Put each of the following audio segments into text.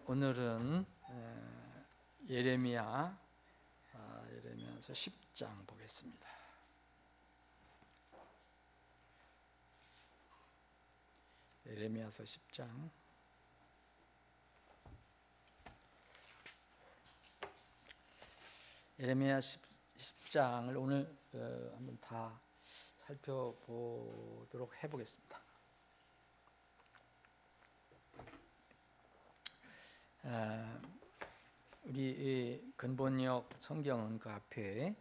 오늘은 예레미야서 10장 보겠습니다. 예레미야서 10장. 예레미야 10장을 오늘 한번 다 살펴보도록 해보겠습니다. 우리 근본역 성경은 그 앞에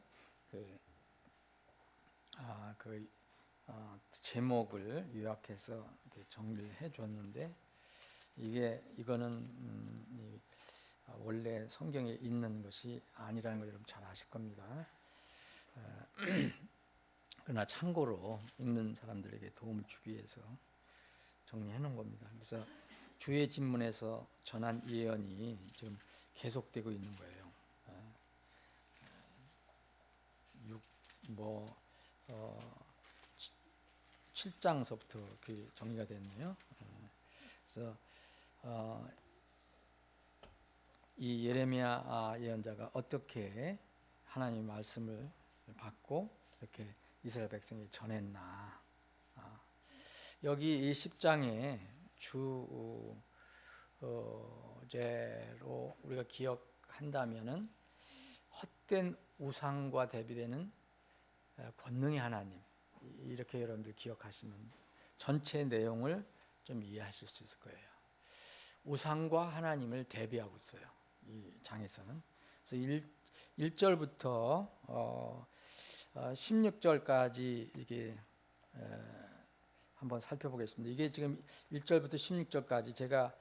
제목을 요약해서 이렇게 정리를 해줬는데 이거는 원래 성경에 있는 것이 아니라는 걸 여러분 잘 아실 겁니다. 그러나 참고로 읽는 사람들에게 도움을 주기 위해서 정리해 놓은 겁니다. 그래서 주의 진문에서 전한 예언이 지금 계속되고 있는 거예요. 7장서부터 그 정리가 됐네요. 그래서 이 예레미야 예언자가 어떻게 하나님의 말씀을 받고 이렇게 이스라엘 백성이 전했나. 여기 이 10장에 주제로 우리가 기억한다면은 헛된 우상과 대비되는 권능의 하나님, 이렇게 여러분들 기억하시면 전체 내용을 좀 이해하실 수 있을 거예요. 우상과 하나님을 대비하고 있어요, 이 장에서는. 그래서 1절부터 16절까지 이게 한번 살펴보겠습니다. 이게 지금 1절부터 16절까지 제가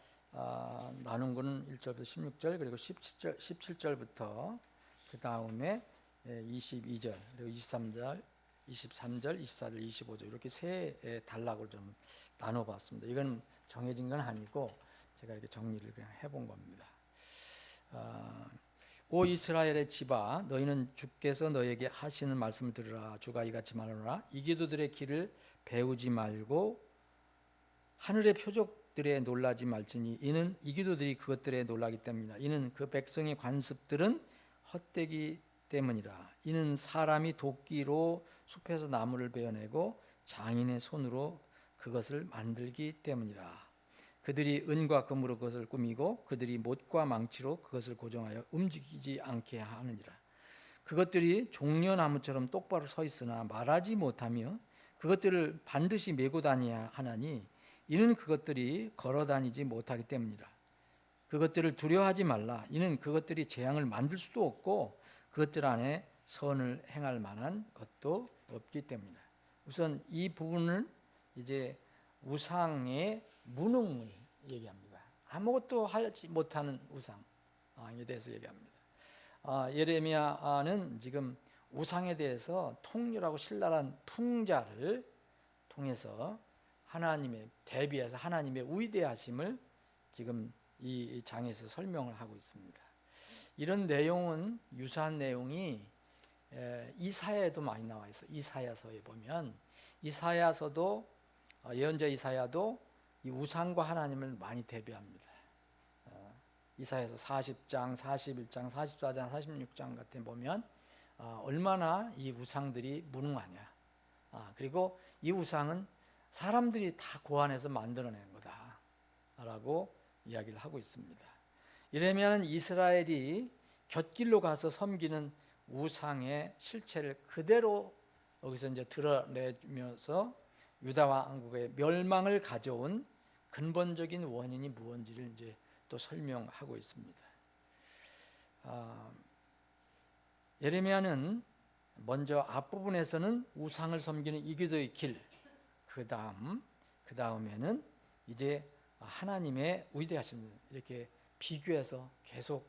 나눈 거는 1절부터 16절, 그리고 17절부터 그 다음에 22절, 그리고 23절, 24절, 25절 이렇게 세 단락을 좀 나눠봤습니다. 이건 정해진 건 아니고 제가 이렇게 정리를 그냥 해본 겁니다. 오 이스라엘의 집아, 너희는 주께서 너에게 하시는 말씀을 들으라. 주가 이같이 말하노라. 이교도들의 길을 배우지 말고 하늘의 표적들에 놀라지 말지니 이는 이교도들이 그것들에 놀라기 때문이라. 이는 그 백성의 관습들은 헛되기 때문이라. 이는 사람이 도끼로 숲에서 나무를 베어내고 장인의 손으로 그것을 만들기 때문이라. 그들이 은과 금으로 그것을 꾸미고 그들이 못과 망치로 그것을 고정하여 움직이지 않게 하느니라. 그것들이 종려나무처럼 똑바로 서 있으나 말하지 못하며 그것들을 반드시 메고 다니야 하나니 이는 그것들이 걸어 다니지 못하기 때문이라. 그것들을 두려워하지 말라. 이는 그것들이 재앙을 만들 수도 없고 그것들 안에 선을 행할 만한 것도 없기 때문이다. 우선 이 부분을 이제 우상의 무능을 얘기합니다. 아무것도 하지 못하는 우상에 대해서 얘기합니다. 예레미야는 지금 우상에 대해서 통렬하고 신랄한 풍자를 통해서 하나님의 대비해서 하나님의 위대하심을 지금 이 장에서 설명을 하고 있습니다. 이런 내용은 유사한 내용이 이사야에도 많이 나와 있어요. 이사야서에 보면 이사야서도 예언자 이사야도 이 우상과 하나님을 많이 대비합니다. 이사야서 40장, 41장, 44장, 46장 같은 보면 얼마나 이 우상들이 무능하냐. 그리고 이 우상은 사람들이 다 고안해서 만들어낸 거다라고 이야기를 하고 있습니다. 이러면 이스라엘이 곁길로 가서 섬기는 우상의 실체를 그대로 여기서 이제 드러내면서 유다 왕국의 멸망을 가져온 근본적인 원인이 무엇인지를 이제 또 설명하고 있습니다. 예레미야는 먼저 앞부분에서는 우상을 섬기는 이교도의 길, 그 다음에는 이제 하나님의 위대하신 이렇게 비교해서 계속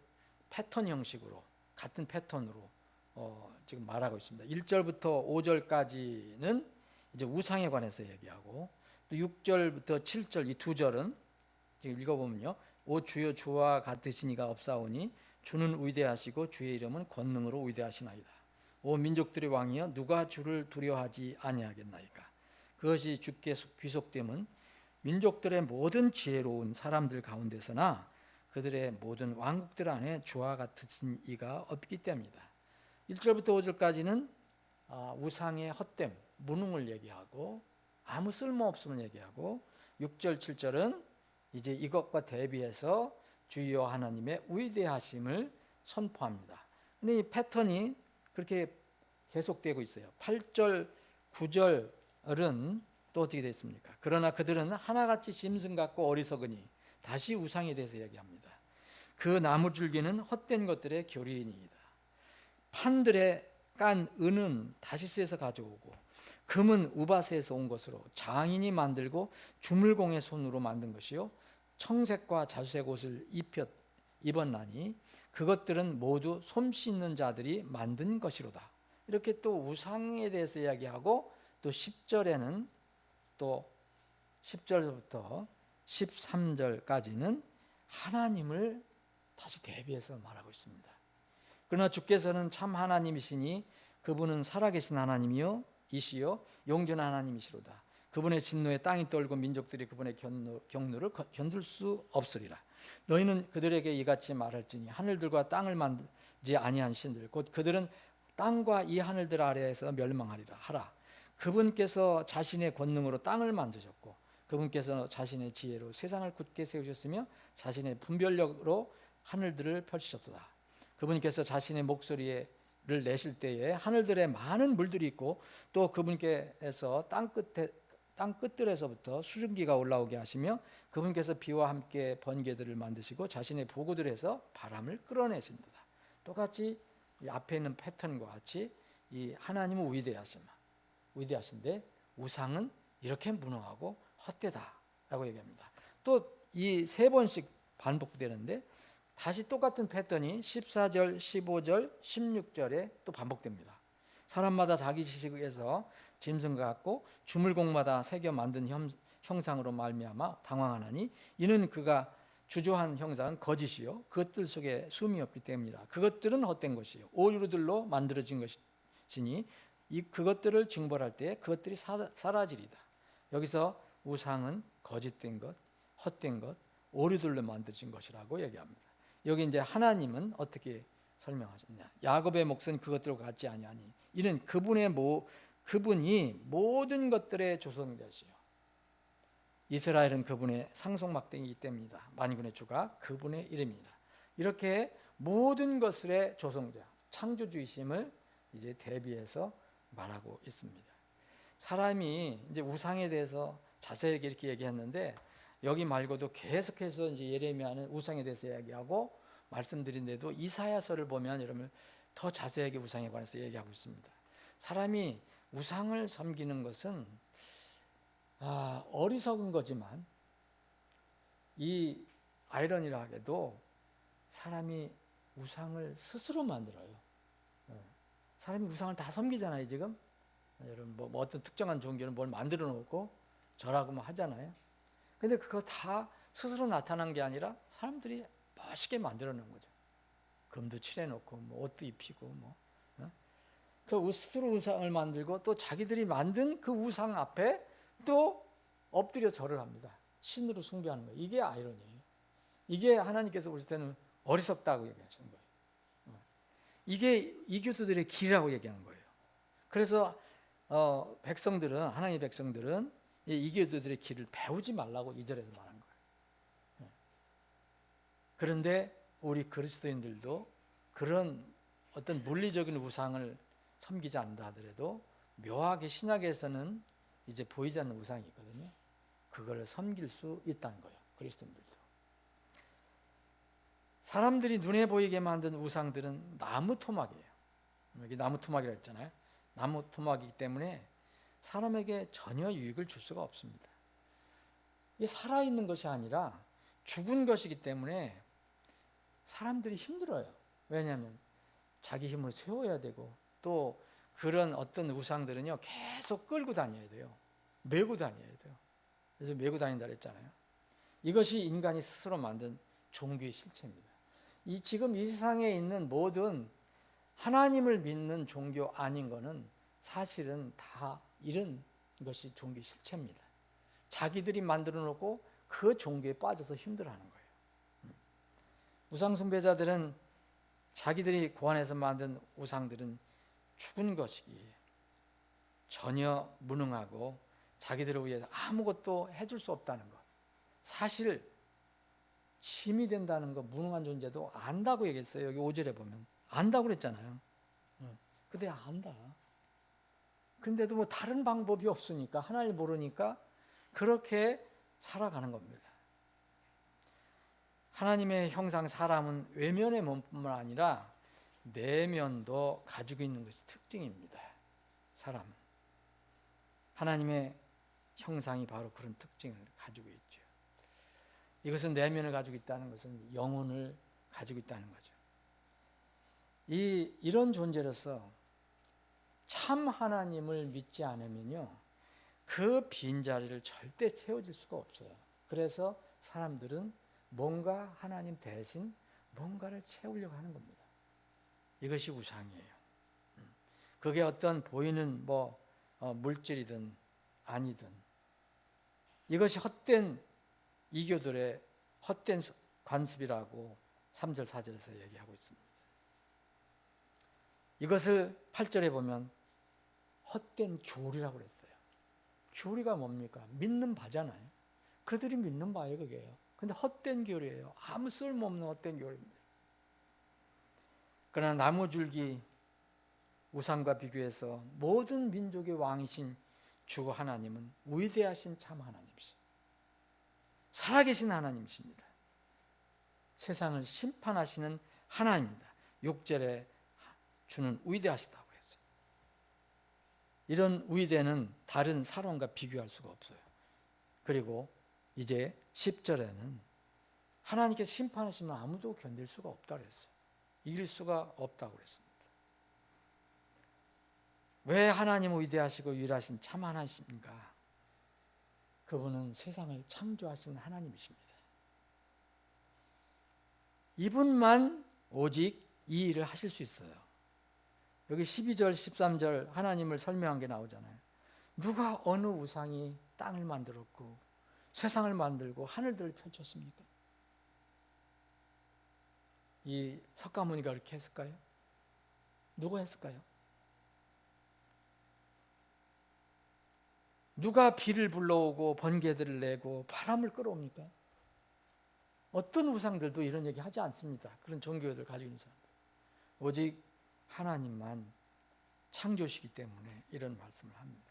패턴 형식으로 같은 패턴으로 지금 말하고 있습니다. 1절부터 5절까지는 이제 우상에 관해서 얘기하고 또 6절부터 7절 이 두 절은 지금 읽어보면요. 오 주여 주와 같으시니가 없사오니 주는 위대하시고 주의 이름은 권능으로 위대하시나이다. 오 민족들의 왕이여 누가 주를 두려워하지 아니하겠나이까. 그것이 주께 귀속됨은 민족들의 모든 지혜로운 사람들 가운데서나 그들의 모든 왕국들 안에 주와 같으신 이가 없기 때문이다. 1절부터 5절까지는 우상의 헛됨, 무능을 얘기하고 아무 쓸모없음을 얘기하고 6절, 7절은 이제 이것과 대비해서 주여 하나님의 위대하심을 선포합니다. 근데 이 패턴이 그렇게 계속되고 있어요. 8절, 9절은 또 어떻게 되어 있습니까? 그러나 그들은 하나같이 짐승 같고 어리석으니 다시 우상에 대해서 얘기합니다. 그 나무줄기는 헛된 것들의 교리이니이다. 판들의 깐 은은 다시스에서 가져오고 금은 우바스에서 온 것으로 장인이 만들고 주물공의 손으로 만든 것이요 청색과 자수색 옷을 입었나니 그것들은 모두 솜씨 있는 자들이 만든 것이로다. 이렇게 또 우상에 대해서 이야기하고 또 10절에는 또 10절부터 13절까지는 하나님을 다시 대비해서 말하고 있습니다. 그러나 주께서는 참 하나님이시니 그분은 살아계신 하나님이요 이시요 영존한 하나님이시로다. 그분의 진노에 땅이 떨고 민족들이 그분의 경노를 견딜 수 없으리라. 너희는 그들에게 이같이 말할지니 하늘들과 땅을 만들지 아니한 신들 곧 그들은 땅과 이 하늘들 아래에서 멸망하리라 하라. 그분께서 자신의 권능으로 땅을 만드셨고 그분께서 자신의 지혜로 세상을 굳게 세우셨으며 자신의 분별력으로 하늘들을 펼치셨도다. 그분께서 자신의 목소리를 내실 때에 하늘들에 많은 물들이 있고 또 그분께서 땅 끝들에서부터 수증기가 올라오게 하시며 그분께서 비와 함께 번개들을 만드시고 자신의 보고들에서 바람을 끌어내십니다. 똑같이 이 앞에 있는 패턴과 같이 이 하나님은 위대하신데 우상은 이렇게 무능하고 헛되다라고 얘기합니다. 또 이 세 번씩 반복되는데 다시 똑같은 패턴이 14절, 15절, 16절에 또 반복됩니다. 사람마다 자기 지식에서 짐승 같고 주물공마다 새겨 만든 형상으로 말미암아 당황하나니 이는 그가 주조한 형상은 거짓이요 그것들 속에 숨이 없기 때문이라. 그것들은 헛된 것이요 오류들로 만들어진 것이니 그것들을 징벌할 때 그것들이 사라지리다. 여기서 우상은 거짓된 것, 헛된 것, 오류들로 만들어진 것이라고 얘기합니다. 여기 이제 하나님은 어떻게 설명하셨냐? 야곱의 몫은 그것들과 같지 아니하니 이는 그분이 모든 것들의 조성자시요 이스라엘은 그분의 상속막대이기 때문이다. 만군의 주가 그분의 이름이다. 이렇게 모든 것의 조성자, 창조주이심을 이제 대비해서 말하고 있습니다. 사람이 이제 우상에 대해서 자세히 이렇게 얘기했는데 여기 말고도 계속해서 이제 예레미야는 우상에 대해서 이야기하고 말씀드린데도 이사야서를 보면 여러분 더 자세하게 우상에 관해서 얘기하고 있습니다. 사람이 우상을 섬기는 것은 어리석은 거지만 이 아이러니하게도 사람이 우상을 스스로 만들어요. 사람이 우상을 다 섬기잖아요. 지금 여러분 뭐 어떤 특정한 종교는 뭘 만들어 놓고 절하고 뭐 하잖아요. 근데 그거 다 스스로 나타난 게 아니라 사람들이 멋있게 만들어 놓은 거죠. 금도 칠해 놓고 뭐 옷도 입히고 뭐 그 스스로 우상을 만들고 또 자기들이 만든 그 우상 앞에 또 엎드려 절을 합니다. 신으로 숭배하는 거예요. 이게 아이러니예요. 이게 하나님께서 보실 때는 어리석다고 얘기하시는 거예요. 이게 이교도들의 길이라고 얘기하는 거예요. 그래서 백성들은 하나님의 백성들은 이교도들의 길을 배우지 말라고 2절에서 말한 거예요. 그런데 우리 그리스도인들도 그런 어떤 물리적인 우상을 섬기지 않는다 하더라도 묘하게 신약에서는 이제 보이지 않는 우상이 있거든요. 그걸 섬길 수 있다는 거예요. 그리스도인들도. 사람들이 눈에 보이게 만든 우상들은 나무 토막이에요. 여기 나무 토막이라고 했잖아요. 나무 토막이기 때문에 사람에게 전혀 유익을 줄 수가 없습니다. 이게 살아있는 것이 아니라 죽은 것이기 때문에 사람들이 힘들어요. 왜냐하면 자기 힘으로 세워야 되고 또 그런 어떤 우상들은요 계속 끌고 다녀야 돼요. 메고 다녀야 돼요. 그래서 메고 다닌다 그랬잖아요. 이것이 인간이 스스로 만든 종교의 실체입니다. 지금 이 세상에 있는 모든 하나님을 믿는 종교 아닌 거는 사실은 다 이런 것이 종교의 실체입니다. 자기들이 만들어 놓고 그 종교에 빠져서 힘들어하는 거예요. 우상 숭배자들은 자기들이 고안해서 만든 우상들은 죽은 것이기에 전혀 무능하고 자기들을 위해서 아무것도 해줄 수 없다는 것, 사실 힘이 된다는 것, 무능한 존재도 안다고 얘기했어요. 여기 5절에 보면 안다고 그랬잖아요. 근데 안다. 근데도 뭐 다른 방법이 없으니까, 하나님 모르니까 그렇게 살아가는 겁니다. 하나님의 형상 사람은 외면의 몸뿐만 아니라 내면도 가지고 있는 것이 특징입니다. 사람은 하나님의 형상이 바로 그런 특징을 가지고 있죠. 이것은 내면을 가지고 있다는 것은 영혼을 가지고 있다는 거죠. 이런 존재로서 참 하나님을 믿지 않으면요, 그 빈자리를 절대 채워질 수가 없어요. 그래서 사람들은 뭔가 하나님 대신 뭔가를 채우려고 하는 겁니다. 이것이 우상이에요. 그게 어떤 보이는 물질이든 아니든, 이것이 헛된 이교들의 헛된 관습이라고 3절 4절에서 얘기하고 있습니다. 이것을 8절에 보면 헛된 교리라고 그랬어요. 교리가 뭡니까? 믿는 바잖아요. 그들이 믿는 바예요, 그게요. 근데 헛된 교리예요. 아무 쓸모없는 헛된 교리입니다. 그러나 나무줄기 우상과 비교해서 모든 민족의 왕이신 주 하나님은 위대하신 참 하나님이십니다. 살아계신 하나님이십니다. 세상을 심판하시는 하나님입니다. 6절에 주는 위대하시다고 했어요. 이런 위대는 다른 사람과 비교할 수가 없어요. 그리고 이제 10절에는 하나님께서 심판하시면 아무도 견딜 수가 없다고 했어요. 이길 수가 없다고 그랬습니다. 왜 하나님은 위대하시고 유일하신 참 하나님이십니까? 그분은 세상을 창조하신 하나님이십니다. 이분만 오직 이 일을 하실 수 있어요. 여기 12절 13절 하나님을 설명한 게 나오잖아요. 누가 어느 우상이 땅을 만들었고 세상을 만들고 하늘들을 펼쳤습니까? 이 석가모니가 그렇게 했을까요? 누가 했을까요? 누가 비를 불러오고 번개들을 내고 바람을 끌어옵니까? 어떤 우상들도 이런 얘기 하지 않습니다. 그런 종교들 가지고 있는 사람들. 오직 하나님만 창조시기 때문에 이런 말씀을 합니다.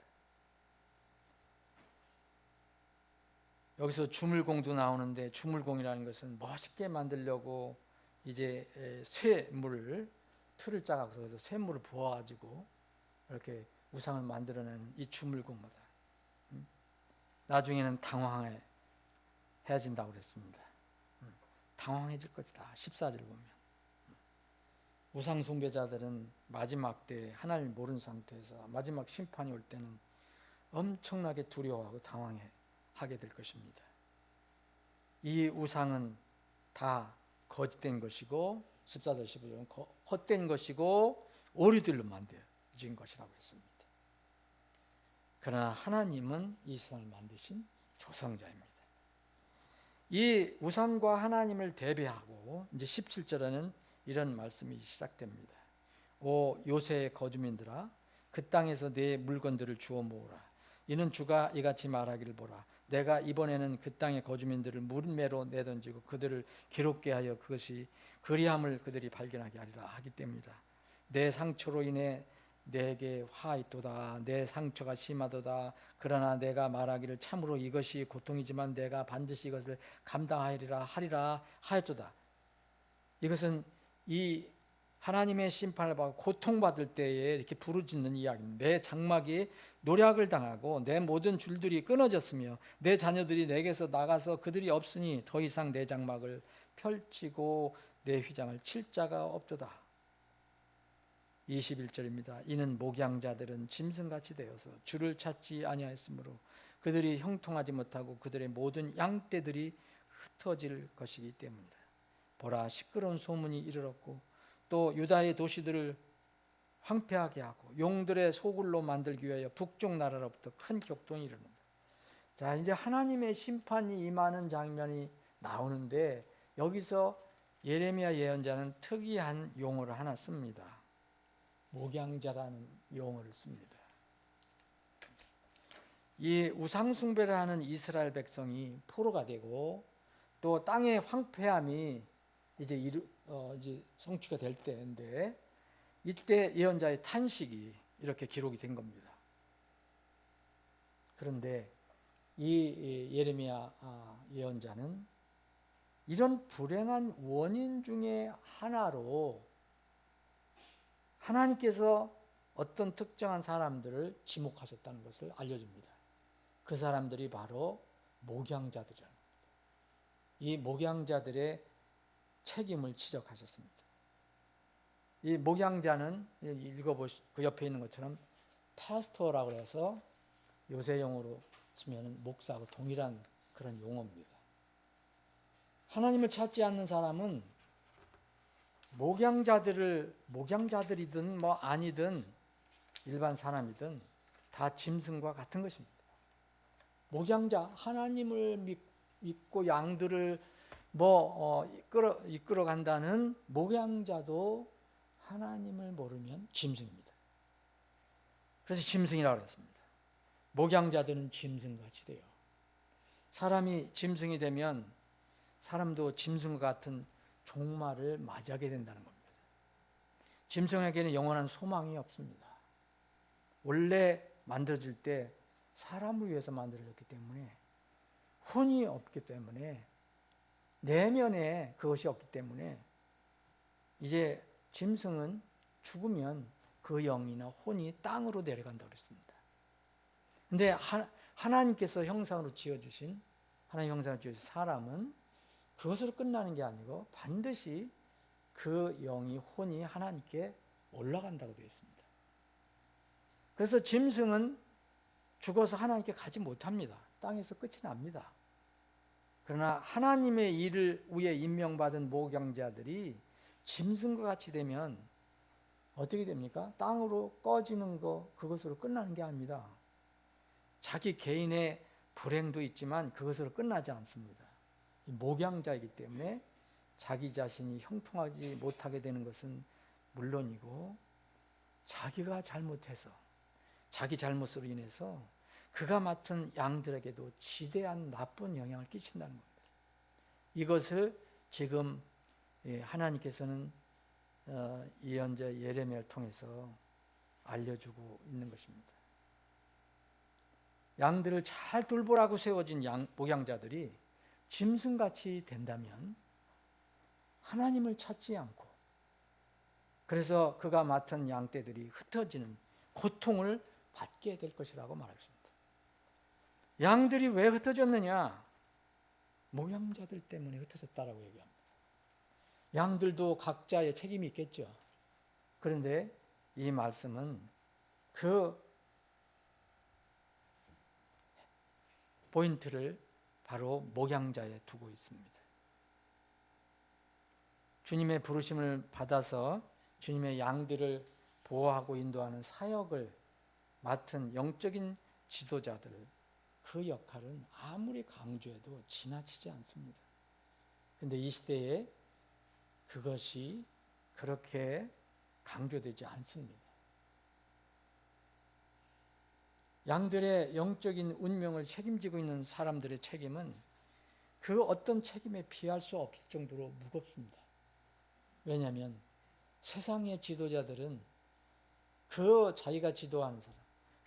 여기서 주물공도 나오는데, 주물공이라는 것은 멋있게 만들려고 이제 쇠물을 틀을 짜서 그래서 쇠물을 부어가지고 이렇게 우상을 만들어내는 이 주물공마다 나중에는 당황해진다고 그랬습니다. 당황해질 것이다. 14절 보면 우상 숭배자들은 마지막 때에 하나님을 모르는 상태에서 마지막 심판이 올 때는 엄청나게 두려워하고 당황하게 될 것입니다. 이 우상은 다 거짓된 것이고 14절 15절은 헛된 것이고 오리들로 만들어진 것이라고 했습니다. 그러나 하나님은 이 세상을 만드신 조성자입니다. 이 우상과 하나님을 대비하고 이제 17절에는 이런 말씀이 시작됩니다. 오 요새의 거주민들아, 그 땅에서 내 물건들을 주워 모으라. 이는 주가 이같이 말하기를 보라. 내가 이번에는 그 땅의 거주민들을 물매로 내던지고 그들을 괴롭게 하여 그것이 그리함을 그들이 발견하게 하리라 하기 때문이다. 내 상처로 인해 내게 화 있도다. 내 상처가 심하도다. 그러나 내가 말하기를 참으로 이것이 고통이지만 내가 반드시 이것을 감당하리라 하리라 하였도다. 이것은 이 하나님의 심판을 받고 고통받을 때에 이렇게 부르짖는 이야기입니다. 내 장막이 노략을 당하고 내 모든 줄들이 끊어졌으며 내 자녀들이 내게서 나가서 그들이 없으니 더 이상 내 장막을 펼치고 내 휘장을 칠 자가 없도다. 21절입니다. 이는 목양자들은 짐승같이 되어서 주를 찾지 아니하였으므로 그들이 형통하지 못하고 그들의 모든 양떼들이 흩어질 것이기 때문이다. 보라, 시끄러운 소문이 이르렀고 또 유다의 도시들을 황폐하게 하고 용들의 소굴로 만들기 위하여 북쪽 나라로부터 큰 격동이 일어난다. 자, 이제 하나님의 심판이 임하는 장면이 나오는데 여기서 예레미야 예언자는 특이한 용어를 하나 씁니다. 목양자라는 용어를 씁니다. 이 우상숭배를 하는 이스라엘 백성이 포로가 되고 또 땅의 황폐함이 이제 성취가 될 때인데, 이때 예언자의 탄식이 이렇게 기록이 된 겁니다. 그런데 이 예레미야 예언자는 이런 불행한 원인 중에 하나로 하나님께서 어떤 특정한 사람들을 지목하셨다는 것을 알려줍니다. 그 사람들이 바로 목양자들이라는 겁니다. 이 목양자들의 책임을 지적하셨습니다. 이 목양자는 그 옆에 있는 것처럼 파스터라고 해서 요새 용어로 쓰면 목사하고 동일한 그런 용어입니다. 하나님을 찾지 않는 사람은 목양자들이든 뭐 아니든 일반 사람이든 다 짐승과 같은 것입니다. 목양자, 하나님을 믿고 양들을 이끌어 간다는 목양자도 하나님을 모르면 짐승입니다. 그래서 짐승이라고 했습니다. 목양자들은 짐승같이 돼요. 사람이 짐승이 되면 사람도 짐승과 같은 종말을 맞이하게 된다는 겁니다. 짐승에게는 영원한 소망이 없습니다. 원래 만들어질 때 사람을 위해서 만들어졌기 때문에, 혼이 없기 때문에, 내면에 그것이 없기 때문에 이제 짐승은 죽으면 그 영이나 혼이 땅으로 내려간다고 그랬습니다. 그런데 하나님께서 형상으로 지어주신 사람은 그것으로 끝나는 게 아니고 반드시 그 영이, 혼이 하나님께 올라간다고 되어 있습니다. 그래서 짐승은 죽어서 하나님께 가지 못합니다. 땅에서 끝이 납니다. 그러나 하나님의 일을 위해 임명받은 목양자들이 짐승과 같이 되면 어떻게 됩니까? 땅으로 꺼지는 그것으로 끝나는 게 아닙니다. 자기 개인의 불행도 있지만 그것으로 끝나지 않습니다. 목양자이기 때문에 자기 자신이 형통하지 못하게 되는 것은 물론이고, 자기가 잘못해서, 자기 잘못으로 인해서 그가 맡은 양들에게도 지대한 나쁜 영향을 끼친다는 겁니다. 이것을 지금 하나님께서는 예언자 예레미야를 통해서 알려주고 있는 것입니다. 양들을 잘 돌보라고 세워진 목양자들이 짐승같이 된다면 하나님을 찾지 않고, 그래서 그가 맡은 양떼들이 흩어지는 고통을 받게 될 것이라고 말하겠습니다. 양들이 왜 흩어졌느냐? 목양자들 때문에 흩어졌다라고 얘기합니다. 양들도 각자의 책임이 있겠죠. 그런데 이 말씀은 그 포인트를 바로 목양자에 두고 있습니다. 주님의 부르심을 받아서 주님의 양들을 보호하고 인도하는 사역을 맡은 영적인 지도자들, 그 역할은 아무리 강조해도 지나치지 않습니다. 그런데 이 시대에 그것이 그렇게 강조되지 않습니다. 양들의 영적인 운명을 책임지고 있는 사람들의 책임은 그 어떤 책임에 비할 수 없을 정도로 무겁습니다. 왜냐하면 세상의 지도자들은 그 자기가 지도하는 사람,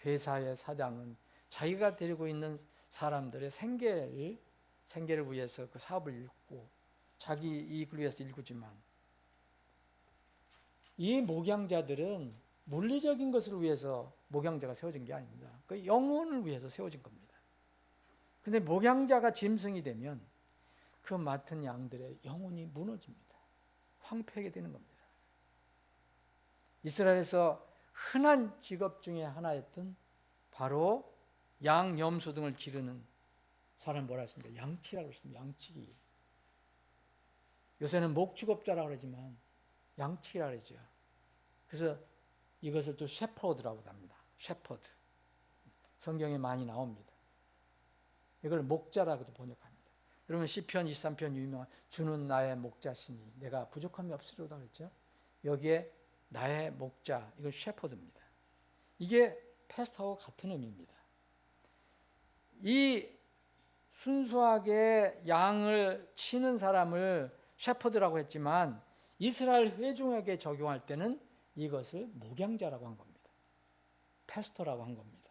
회사의 사장은 자기가 데리고 있는 사람들의 생계를 위해서 그 사업을 일구고 자기 이익을 위해서 일구지만, 이 목양자들은 물리적인 것을 위해서 목양자가 세워진 게 아닙니다. 그 영혼을 위해서 세워진 겁니다. 그런데 목양자가 짐승이 되면 그 맡은 양들의 영혼이 무너집니다. 황폐하게 되는 겁니다. 이스라엘에서 흔한 직업 중에 하나였던 바로 양, 염소 등을 기르는 사람 뭐라 했습니까? 양치라고 했습니다. 양치기. 요새는 목축업자라고 그러지만 양치기라고 그러죠. 그래서 이것을 또 셰퍼드라고 합니다. 셰퍼드. 성경에 많이 나옵니다. 이걸 목자라고도 번역합니다. 여러분 시편 23편 유명한 주는 나의 목자시니 내가 부족함이 없으리로다 그랬죠. 여기에 나의 목자, 이건 셰퍼드입니다. 이게 패스터와 같은 의미입니다. 이 순수하게 양을 치는 사람을 셰퍼드라고 했지만 이스라엘 회중에게 적용할 때는 이것을 목양자라고 한 겁니다. 패스터라고 한 겁니다.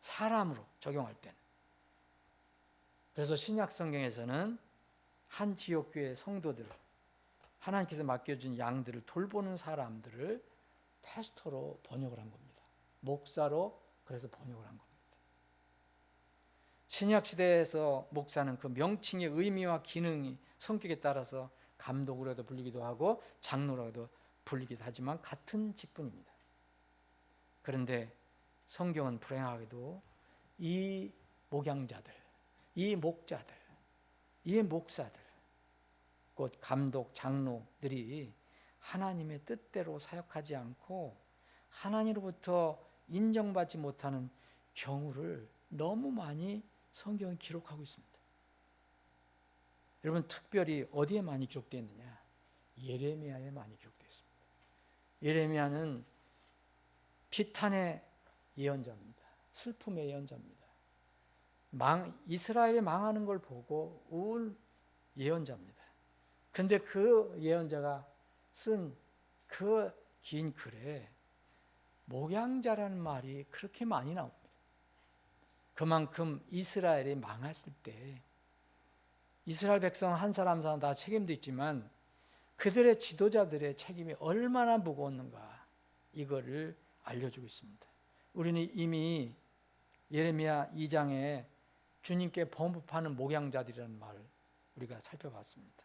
사람으로 적용할 때는. 그래서 신약 성경에서는 한 지역교회 성도들, 하나님께서 맡겨준 양들을 돌보는 사람들을 패스터로 번역을 한 겁니다. 목사로 그래서 번역을 한 겁니다. 신약 시대에서 목사는 그 명칭의 의미와 기능이 성격에 따라서 감독으로도 불리기도 하고 장로라고도 불리기도 하지만 같은 직분입니다. 그런데 성경은 불행하게도 이 목양자들, 이 목자들, 이 목사들, 곧 감독, 장로들이 하나님의 뜻대로 사역하지 않고 하나님으로부터 인정받지 못하는 경우를 너무 많이 성경은 기록하고 있습니다. 여러분 특별히 어디에 많이 기록되어 있느냐? 예레미야에 많이 기록되어 있습니다. 예레미야는 비탄의 예언자입니다. 슬픔의 예언자입니다. 이스라엘이 망하는 걸 보고 울 예언자입니다. 근데 그 예언자가 쓴 그 긴 글에 목양자라는 말이 그렇게 많이 나옵니다. 그만큼 이스라엘이 망했을 때 이스라엘 백성 한 사람 다 책임도 있지만 그들의 지도자들의 책임이 얼마나 무거웠는가 이거를 알려주고 있습니다. 우리는 이미 예레미야 2장에 주님께 범법하는 목양자들이라는 말을 우리가 살펴봤습니다.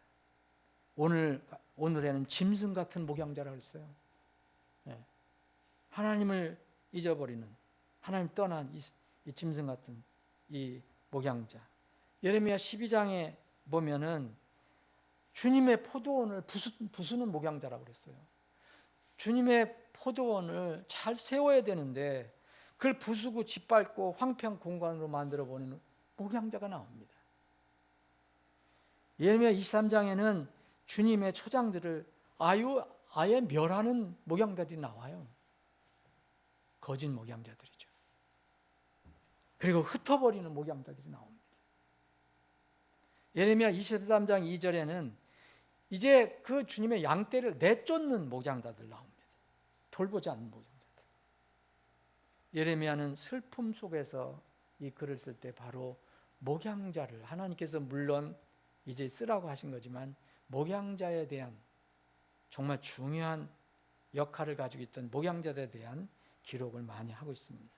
오늘에는 짐승 같은 목양자라고 했어요. 하나님을 잊어버리는, 하나님 떠난 이 짐승 같은 이 목양자. 예레미야 12장에 보면은 주님의 포도원을 부수는 목양자라고 그랬어요. 주님의 포도원을 잘 세워야 되는데 그걸 부수고 짓밟고 황폐한 공간으로 만들어버리는 목양자가 나옵니다. 예레미야 23장에는 주님의 초장들을 아예 멸하는 목양자들이 나와요. 거짓 목양자들이죠. 그리고 흩어버리는 목양자들이 나옵니다. 예레미야 23장 2절에는 이제 그 주님의 양떼를 내쫓는 목양자들 나옵니다. 돌보지 않는 목양자들. 예레미야는 슬픔 속에서 이 글을 쓸 때 바로 목양자를 하나님께서 물론 이제 쓰라고 하신 거지만 목양자에 대한 정말 중요한 역할을 가지고 있던 목양자들에 대한 기록을 많이 하고 있습니다.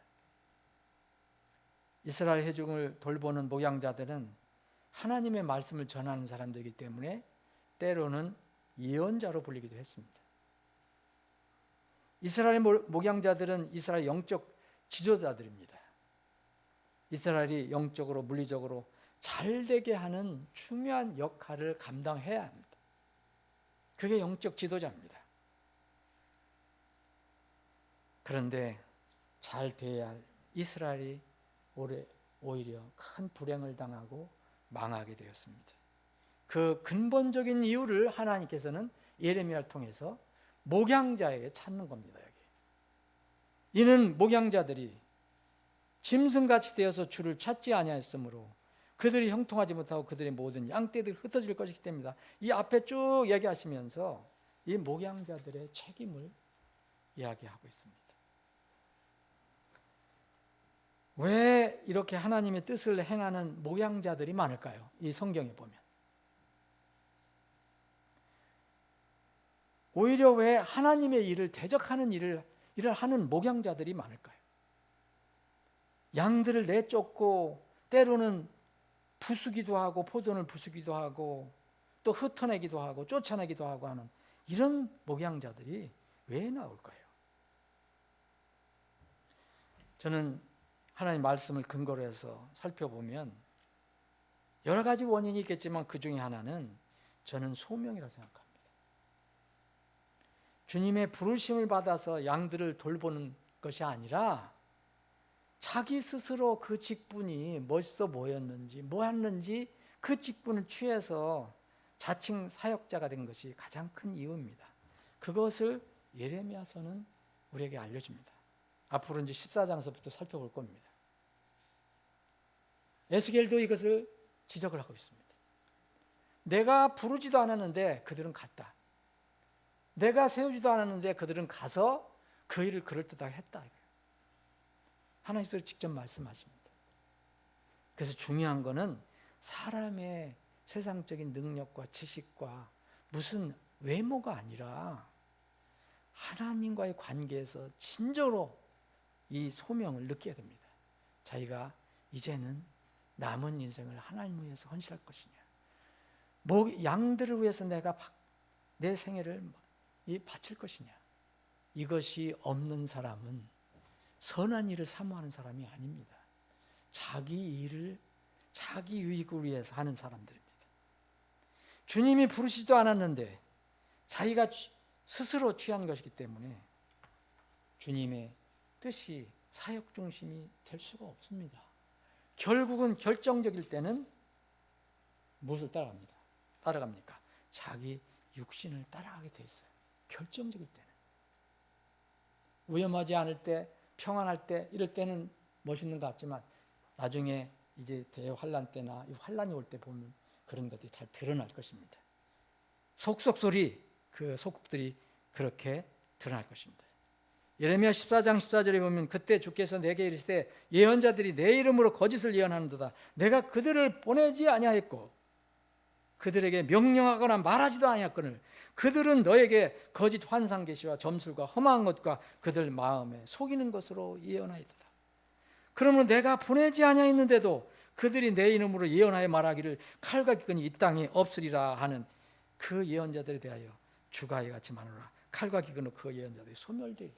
이스라엘 회중을 돌보는 목양자들은 하나님의 말씀을 전하는 사람들이기 때문에 때로는 예언자로 불리기도 했습니다. 이스라엘 목양자들은 이스라엘 영적 지도자들입니다. 이스라엘이 영적으로 물리적으로 잘 되게 하는 중요한 역할을 감당해야 합니다. 그게 영적 지도자입니다. 그런데 잘 돼야 할 이스라엘이 오히려 큰 불행을 당하고 망하게 되었습니다. 그 근본적인 이유를 하나님께서는 예레미야를 통해서 목양자에게 찾는 겁니다. 여기. 이는 목양자들이 짐승같이 되어서 주를 찾지 아니하였으므로 그들이 형통하지 못하고 그들의 모든 양떼들이 흩어질 것이기 때문이다. 이 앞에 쭉 얘기하시면서 이 목양자들의 책임을 이야기하고 있습니다. 왜 이렇게 하나님의 뜻을 행하는 목양자들이 많을까요? 이 성경에 보면. 오히려 왜 하나님의 일을 대적하는 일을 하는 목양자들이 많을까요? 양들을 내쫓고 때로는 부수기도 하고 포도를 부수기도 하고 또 흩어내기도 하고 쫓아내기도 하고 하는 이런 목양자들이 왜 나올까요? 저는 하나님 말씀을 근거로 해서 살펴보면 여러 가지 원인이 있겠지만 그 중에 하나는 저는 소명이라고 생각합니다. 주님의 부르심을 받아서 양들을 돌보는 것이 아니라 자기 스스로 그 직분이 멋있어 보였는지 뭐였는지 그 직분을 취해서 자칭 사역자가 된 것이 가장 큰 이유입니다. 그것을 예레미야서는 우리에게 알려줍니다. 앞으로 이제 14장서부터 살펴볼 겁니다. 에스겔도 이것을 지적을 하고 있습니다. 내가 부르지도 않았는데 그들은 갔다. 내가 세우지도 않았는데 그들은 가서 그 일을 그럴듯하게 했다. 하나님께서 직접 말씀하십니다. 그래서 중요한 거는 사람의 세상적인 능력과 지식과 무슨 외모가 아니라 하나님과의 관계에서 진정으로 이 소명을 느껴야 됩니다. 자기가 이제는 남은 인생을 하나님을 위해서 헌신할 것이냐, 양들을 위해서 내가 내 생애를 바칠 것이냐. 이것이 없는 사람은 선한 일을 사모하는 사람이 아닙니다. 자기 일을 자기 유익을 위해서 하는 사람들입니다. 주님이 부르시지도 않았는데 자기가 스스로 취한 것이기 때문에 주님의 뜻이 사역 중심이 될 수가 없습니다. 결국은 결정적일 때는 무엇을 따라갑니까? 자기 육신을 따라가게 돼 있어요. 결정적일 때는. 위험하지 않을 때, 평안할 때, 이럴 때는 멋있는 것 같지만 나중에 이제 대환란 때나 환란이 올 때 보면 그런 것들이 잘 드러날 것입니다. 속속들이 그 속국들이 그렇게 드러날 것입니다. 예레미야 14장 14절에 보면 그때 주께서 내게 이르시되 예언자들이 내 이름으로 거짓을 예언하는도다. 내가 그들을 보내지 아니하였고 그들에게 명령하거나 말하지도 아니하였거늘 그들은 너에게 거짓 환상 계시와 점술과 험한 것과 그들 마음에 속이는 것으로 예언하였도다. 그러므로 내가 보내지 아니하였는데도 그들이 내 이름으로 예언하여 말하기를 칼과 기근이 이 땅에 없으리라 하는 그 예언자들에 대하여 주가 이같이 말하노라. 칼과 기근으로 그 예언자들이 소멸되리라.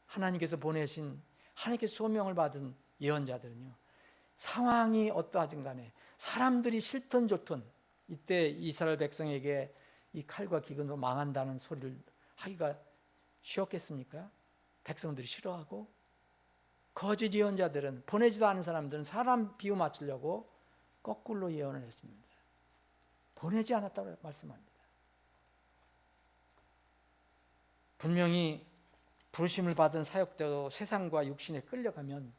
하나님께서 보내신, 하나님께서 소명을 받은 예언자들은요, 상황이 어떠하든 간에 사람들이 싫든 좋든 이때 이스라엘 백성에게 이 칼과 기근으로 망한다는 소리를 하기가 쉬웠겠습니까? 백성들이 싫어하고 거짓 예언자들은, 보내지도 않은 사람들은 사람 비유 맞추려고 거꾸로 예언을 했습니다. 보내지 않았다고 말씀합니다. 분명히 부르심을 받은 사역자도 세상과 육신에 끌려가면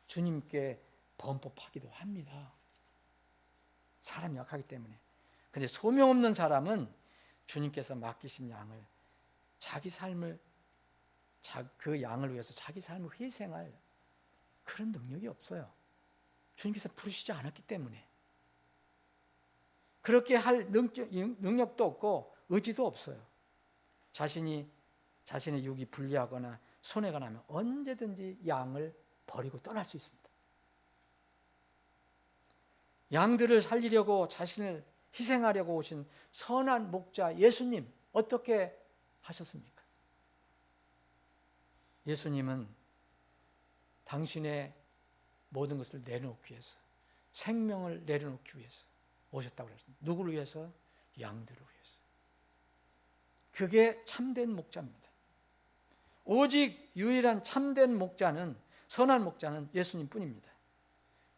주님께 범법하기도 합니다. 사람이 약하기 때문에. 그런데 소명 없는 사람은 주님께서 맡기신 양을, 자기 삶을, 그 양을 위해서 자기 삶을 희생할 그런 능력이 없어요. 주님께서 부르시지 않았기 때문에. 그렇게 할 능력도 없고 의지도 없어요. 자신의 육이 불리하거나 손해가 나면 언제든지 양을 버리고 떠날 수 있습니다. 양들을 살리려고 자신을 희생하려고 오신 선한 목자 예수님 어떻게 하셨습니까? 예수님은 당신의 모든 것을 내놓기 위해서, 생명을 내려놓기 위해서 오셨다고 그랬습니다. 누구를 위해서? 양들을 위해서. 그게 참된 목자입니다. 오직 유일한 참된 목자는, 선한 목자는 예수님뿐입니다.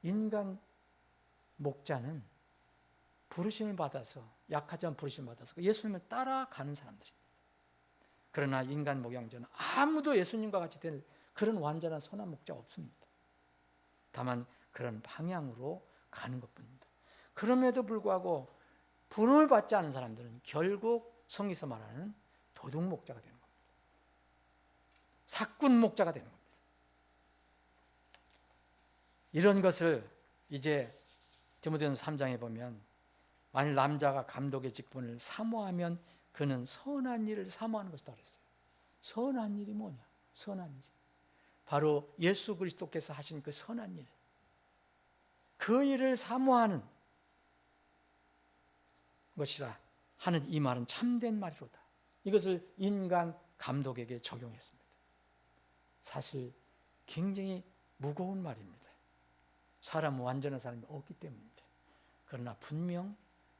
인간 목자는 부르심을 받아서, 약하지만 부르심을 받아서 예수님을 따라가는 사람들입니다. 그러나 인간 목양자는 아무도 예수님과 같이 될 그런 완전한 선한 목자가 없습니다. 다만 그런 방향으로 가는 것뿐입니다. 그럼에도 불구하고 부름을 받지 않은 사람들은 결국 성경에서 말하는 도둑 목자가 되는 겁니다. 사꾼 목자가 되는 겁니다. 이런 것을 이제 디모데전서 3장에 보면 만일 남자가 감독의 직분을 사모하면 그는 선한 일을 사모하는 것이다 그랬어요. 선한 일이 뭐냐? 선한 일. 바로 예수 그리스도께서 하신 그 선한 일. 그 일을 사모하는 것이라 하는 이 말은 참된 말이로다. 이것을 인간 감독에게 적용했습니다. 사실 굉장히 무거운 말입니다. 사람은 완전한 사람이 없기 때문입니다. 그러나 분명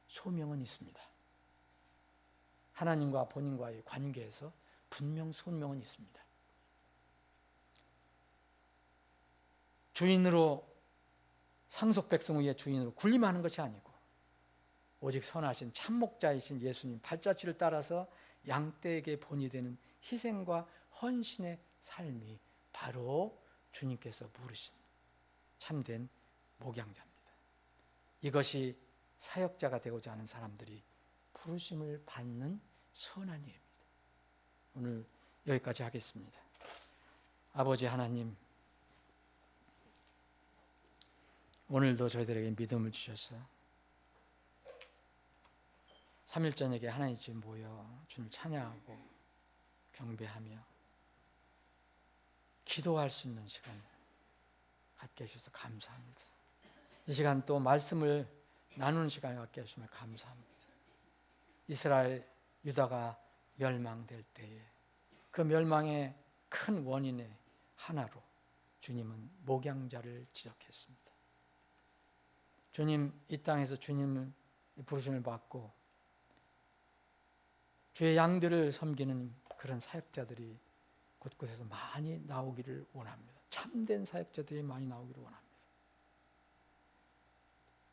소명은 있습니다. 하나님과 본인과의 관계에서 분명 소명은 있습니다. 주인으로 상속 백성 위의 주인으로 군림하는 것이 아니고 오직 선하신 참목자이신 예수님 발자취를 따라서 양떼에게 본이 되는 희생과 헌신의 삶이 바로 주님께서 부르신 참된 목양자입니다. 이것이 사역자가 되고자 하는 사람들이 부르심을 받는 선한 일입니다. 오늘 여기까지 하겠습니다. 아버지 하나님, 오늘도 저희들에게 믿음을 주셔서 3일 저녁에 하나님 집에 모여 주님을 찬양하고 경배하며 기도할 수 있는 시간 갖게 해주셔서 감사합니다. 이 시간 또 말씀을 나누는 시간을 갖게 해주시면 감사합니다. 이스라엘 유다가 멸망될 때에 그 멸망의 큰 원인의 하나로 주님은 목양자를 지적했습니다. 주님, 이 땅에서 주님을 부르심을 받고 주의 양들을 섬기는 그런 사역자들이 곳곳에서 많이 나오기를 원합니다. 참된 사역자들이 많이 나오기를 원합니다.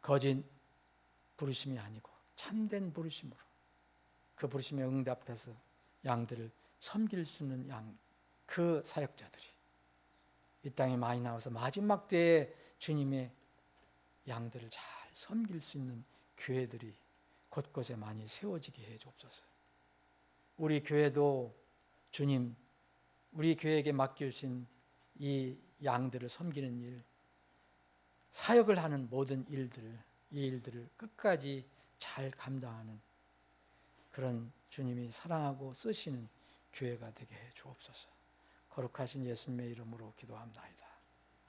거짓 부르심이 아니고 참된 부르심으로 그 부르심에 응답해서 양들을 섬길 수 있는 그 사역자들이 이 땅에 많이 나와서 마지막 때에 주님의 양들을 잘 섬길 수 있는 교회들이 곳곳에 많이 세워지게 해 주옵소서. 우리 교회도 주님, 우리 교회에게 맡겨주신 이 양들을 섬기는 일, 사역을 하는 모든 일들, 이 일들을 끝까지 잘 감당하는 그런 주님이 사랑하고 쓰시는 교회가 되게 해 주옵소서. 거룩하신 예수님의 이름으로 기도합니다.